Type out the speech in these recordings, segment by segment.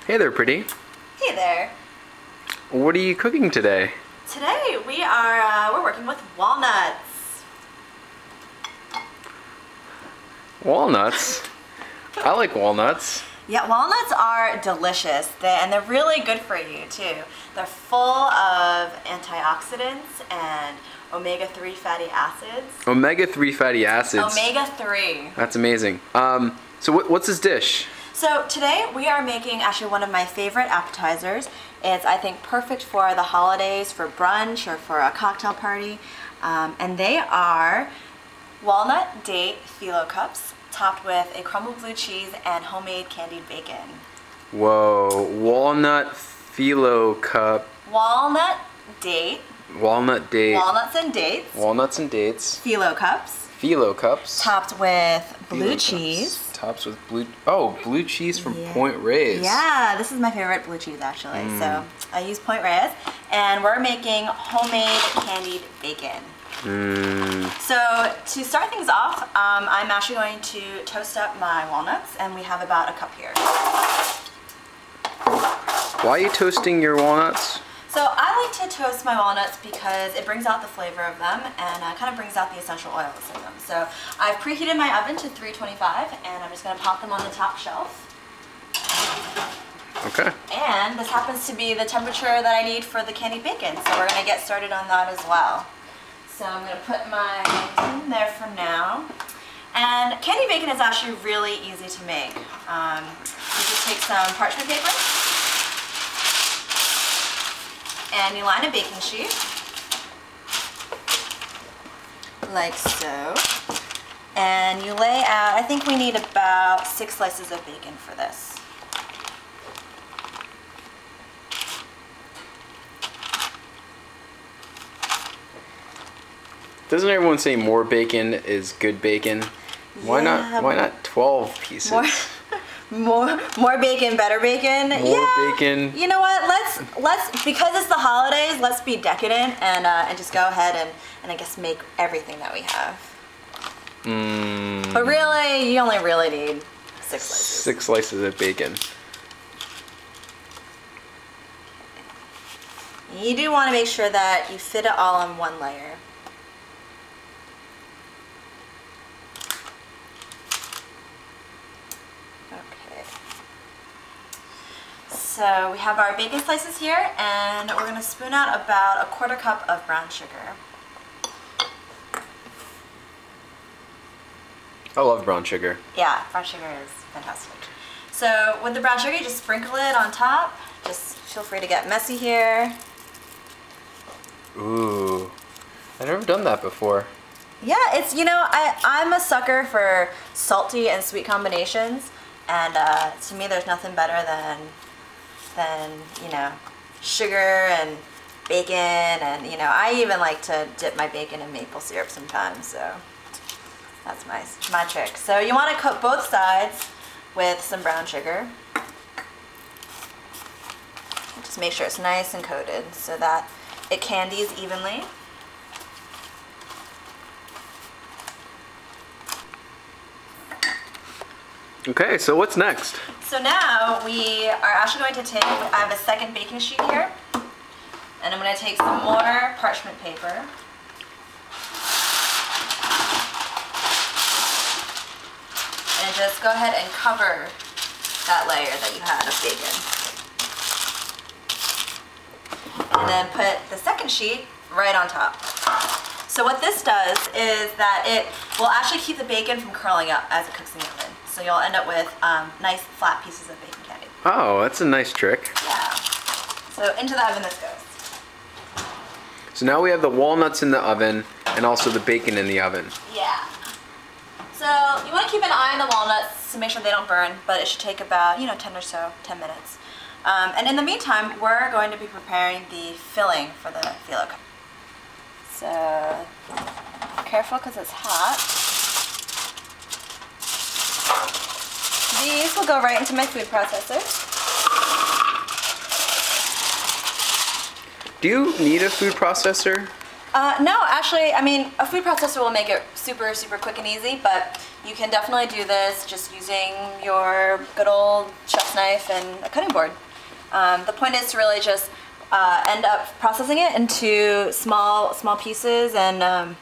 Hey there, pretty. Hey there. What are you cooking today? Today we're working with walnuts. Walnuts? I like walnuts. Yeah, walnuts are delicious, and they're really good for you too. They're full of antioxidants and omega-3 fatty acids. Omega-3 fatty acids. Omega-3. That's amazing. So what's this dish? So today we are making actually one of my favorite appetizers. It's, I think, perfect for the holidays, for brunch or for a cocktail party. And they are walnut date phyllo cups topped with a crumbled blue cheese and homemade candied bacon. Whoa, walnut phyllo cup. Walnut date. Walnut date. Walnuts and dates. Walnuts and dates. Phyllo cups. Phyllo cups. Topped with blue Phyllo cheese. Cups. Tops with blue cheese from Point Reyes. Yeah, this is my favorite blue cheese actually. So I use Point Reyes, and we're making homemade candied bacon. So to start things off, I'm actually going to toast up my walnuts, and we have about a cup here. Why are you toasting your walnuts? So I like to toast my walnuts because it brings out the flavor of them and kind of brings out the essential oils in them. So I've preheated my oven to 325, and I'm just going to pop them on the top shelf. Okay. And this happens to be the temperature that I need for the candied bacon, so we're going to get started on that as well. So I'm going to put mine in there for now. And candied bacon is actually really easy to make. You just take some parchment paper, and you line a baking sheet, like so. And you lay out, I think we need about 6 slices of bacon for this. Doesn't everyone say more bacon is good bacon? Why not 12 pieces? More bacon, better bacon. More bacon. You know what? Let's because it's the holidays. Let's be decadent and just go ahead and I guess make everything that we have. But really, you only really need 6 slices. 6 slices of bacon. You do want to make sure that you fit it all on one layer. So we have our bacon slices here, and we're going to spoon out about 1/4 cup of brown sugar. I love brown sugar. Yeah, brown sugar is fantastic. So with the brown sugar, you just sprinkle it on top. Just feel free to get messy here. Ooh, I've never done that before. Yeah, it's, you know, I'm a sucker for salty and sweet combinations, and to me there's nothing better than you know, sugar and bacon, and you know, I even like to dip my bacon in maple syrup sometimes, so that's my trick. So you want to coat both sides with some brown sugar. Just make sure it's nice and coated so that it candies evenly. Okay, so what's next? So now we are actually going to take, I have a second baking sheet here, and I'm going to take some more parchment paper. And just go ahead and cover that layer that you had of bacon. And then put the second sheet right on top. So what this does is that it will actually keep the bacon from curling up as it cooks in the oven. So you'll end up with nice flat pieces of bacon candy. Oh, that's a nice trick. Yeah. So into the oven this goes. So now we have the walnuts in the oven and also the bacon in the oven. Yeah. So you want to keep an eye on the walnuts to make sure they don't burn, but it should take about, you know, 10 minutes. And in the meantime, we're going to be preparing the filling for the phyllo cup. So careful because it's hot. These will go right into my food processor. Do you need a food processor? No, actually, I mean, a food processor will make it super, super quick and easy, but You can definitely do this just using your good old chef's knife and a cutting board. The point is to really just end up processing it into small pieces, and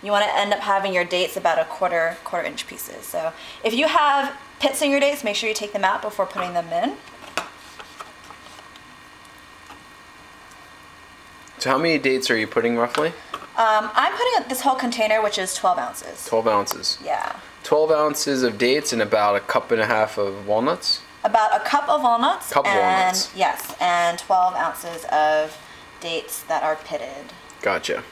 you want to end up having your dates about a quarter inch pieces. So if you have pits in your dates, make sure you take them out before putting them in. So how many dates are you putting roughly? I'm putting this whole container, which is 12 ounces. 12 ounces. Yeah. 12 ounces of dates and about a cup and a half of walnuts? About a cup of walnuts. Walnuts. Yes, and 12 ounces of dates that are pitted. Gotcha.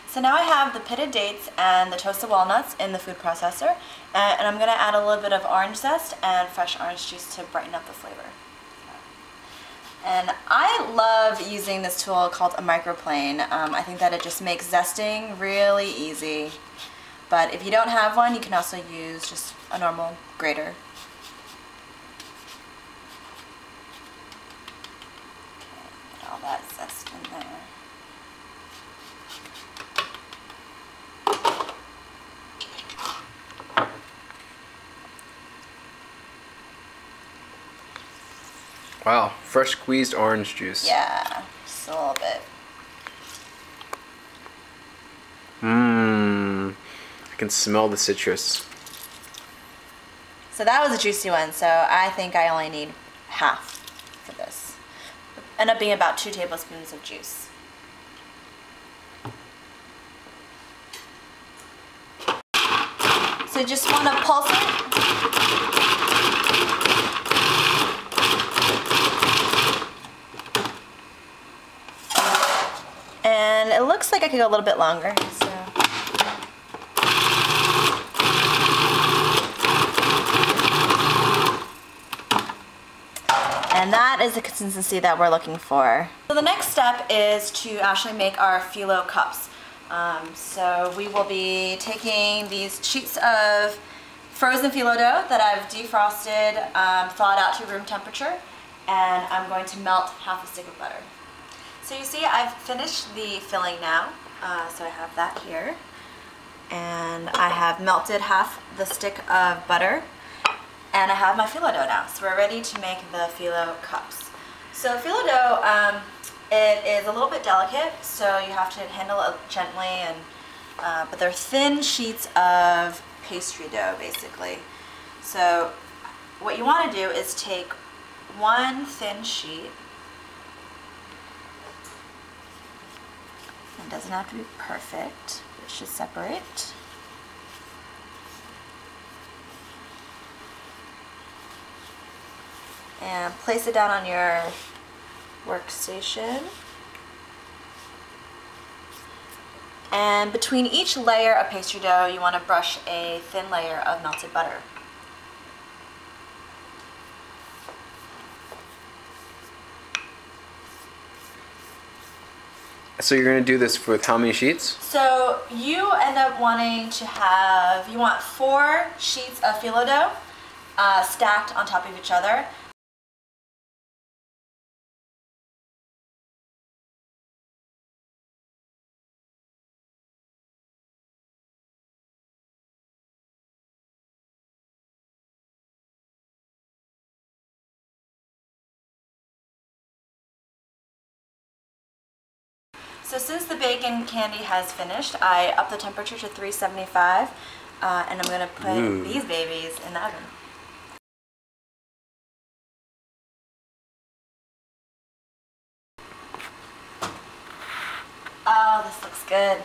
So now I have the pitted dates and the toasted walnuts in the food processor, and I'm going to add a little bit of orange zest and fresh orange juice to brighten up the flavor. And I love using this tool called a microplane. I think that it just makes zesting really easy. But if you don't have one, you can also use just a normal grater. Okay, put all that zest in there. Wow, fresh squeezed orange juice. Yeah, just a little bit. Mmm, I can smell the citrus. So that was a juicy one, so I think I only need half for this. End up being about 2 tablespoons of juice. So you just want to pulse it. And it looks like I could go a little bit longer. So. And that is the consistency that we're looking for. So the next step is to actually make our phyllo cups. So we will be taking these sheets of frozen phyllo dough that I've defrosted, thawed out to room temperature, and I'm going to melt half a stick of butter. So you see I've finished the filling now, so I have that here. And I have melted half the stick of butter, and I have my phyllo dough now. So we're ready to make the phyllo cups. So phyllo dough, it is a little bit delicate, so you have to handle it gently, and but they're thin sheets of pastry dough basically. So what you want to do is take one thin sheet. It doesn't have to be perfect, it should separate. And place it down on your workstation. And between each layer of pastry dough, you want to brush a thin layer of melted butter. So you're going to do this with how many sheets? So you end up wanting to have, you want 4 sheets of phyllo dough stacked on top of each other. So since the bacon candy has finished, I upped the temperature to 375, and I'm going to put these babies in the oven. Oh, this looks good.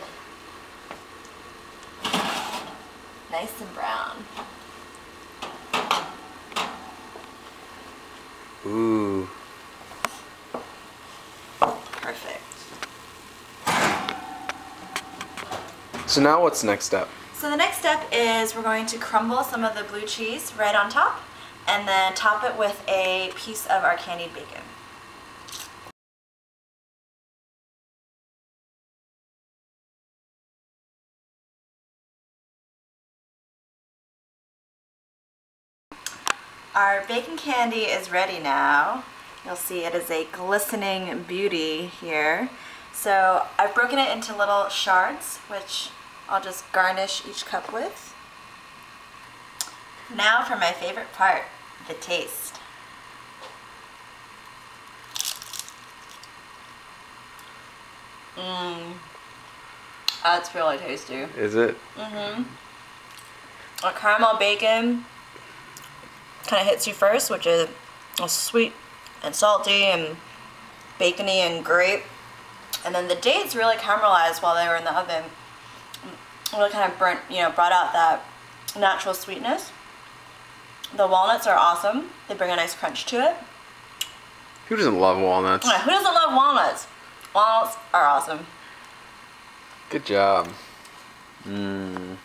Nice and brown. Ooh. Perfect. So now what's the next step? So the next step is we're going to crumble some of the blue cheese right on top, and then top it with a piece of our candied bacon. Our bacon candy is ready now. You'll see it is a glistening beauty here. So I've broken it into little shards, which I'll just garnish each cup with. Now for my favorite part, the taste. Mmm. That's really tasty. Is it? Mm-hmm. A caramel bacon kind of hits you first, which is sweet and salty and bacony and great. And then the dates really caramelized while they were in the oven. Really kind of brought out that natural sweetness. The walnuts are awesome. They bring a nice crunch to it. Who doesn't love walnuts? Yeah, who doesn't love walnuts? Walnuts are awesome. Good job. Mmm.